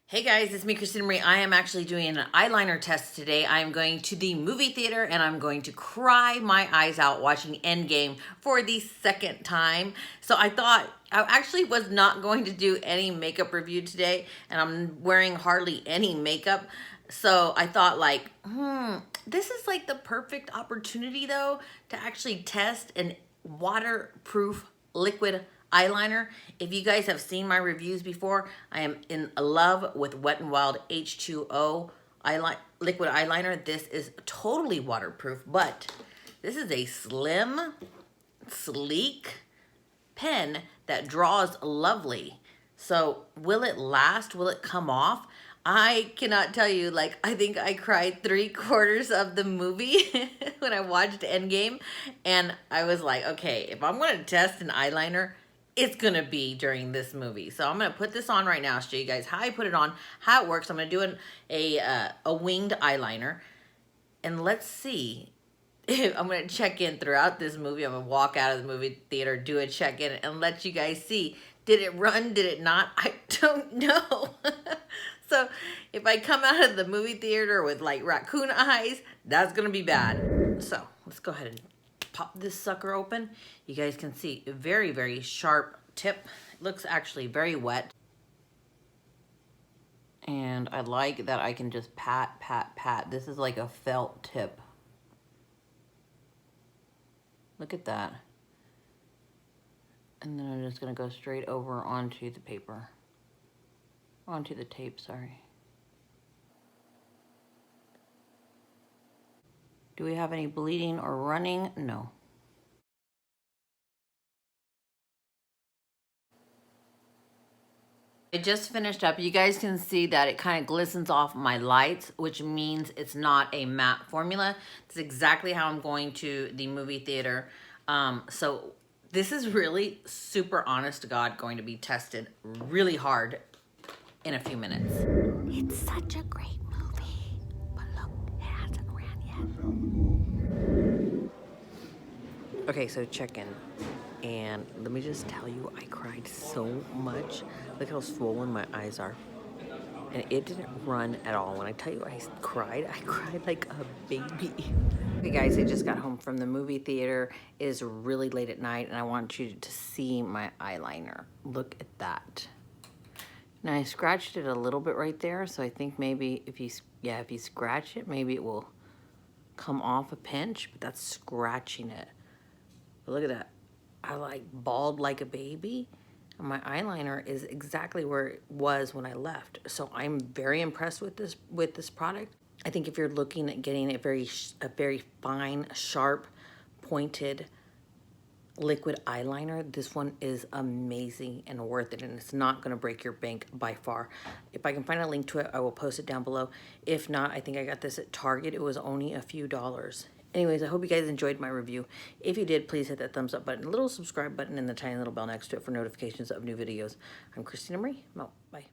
Hey guys, it's me, Christina Marie. I am actually doing an eyeliner test today. I'm going to the movie theater and I'm going to cry my eyes out watching Endgame for the second time. So I thought I actually was not going to do any makeup review today, and I'm wearing hardly any makeup. So I thought this is like the perfect opportunity though to actually test an waterproof liquid eyeliner. If you guys have seen my reviews before, I am in love with Wet n Wild H20 liquid eyeliner. This is totally waterproof, but this is a slim, sleek pen that draws lovely. So will it last? Will it come off? I cannot tell you, I think I cried 3/4 of the movie when I watched Endgame, and I was like, okay, if I'm going to test an eyeliner, it's going to be during this movie. So I'm going to put this on right now, show you guys how I put it on, how it works. I'm going to do a winged eyeliner, and let's see. I'm going to check in throughout this movie. I'm going to walk out of the movie theater, do a check-in, and let you guys see. Did it run? Did it not? I don't know. So if I come out of the movie theater with like raccoon eyes, that's going to be bad. So let's go ahead and pop this sucker open. You guys can see a very, very sharp tip. It looks actually very wet. And I like that I can just pat, pat, pat. This is like a felt tip. Look at that. And then I'm just gonna go straight over onto the paper. Onto the tape, sorry. Do we have any bleeding or running? No. It just finished up. You guys can see that it kind of glistens off my lights, which means it's not a matte formula. It's exactly how I'm going to the movie theater. So this is really super honest to God going to be tested really hard in a few minutes. It's such a great movie, but look, it hasn't ran yet. Okay, so check in. And let me just tell you, I cried so much. Look how swollen my eyes are. And it didn't run at all. When I tell you I cried like a baby. Okay guys, I just got home from the movie theater. It is really late at night and I want you to see my eyeliner. Look at that. Now I scratched it a little bit right there, so I think maybe if you scratch it, maybe it will come off a pinch, but that's scratching it. But look at that. I like bawled like a baby. And my eyeliner is exactly where it was when I left. So I'm very impressed with this product. I think if you're looking at getting a very fine, sharp, pointed liquid eyeliner, this one is amazing and worth it, and it's not going to break your bank by far. If I can find a link to it, I will post it down below. If not, I think I got this at Target. It was only a few dollars. Anyways, I hope you guys enjoyed my review. If you did, please hit that thumbs up button, a little subscribe button, and the tiny little bell next to it for notifications of new videos. I'm Christina Marie. Bye.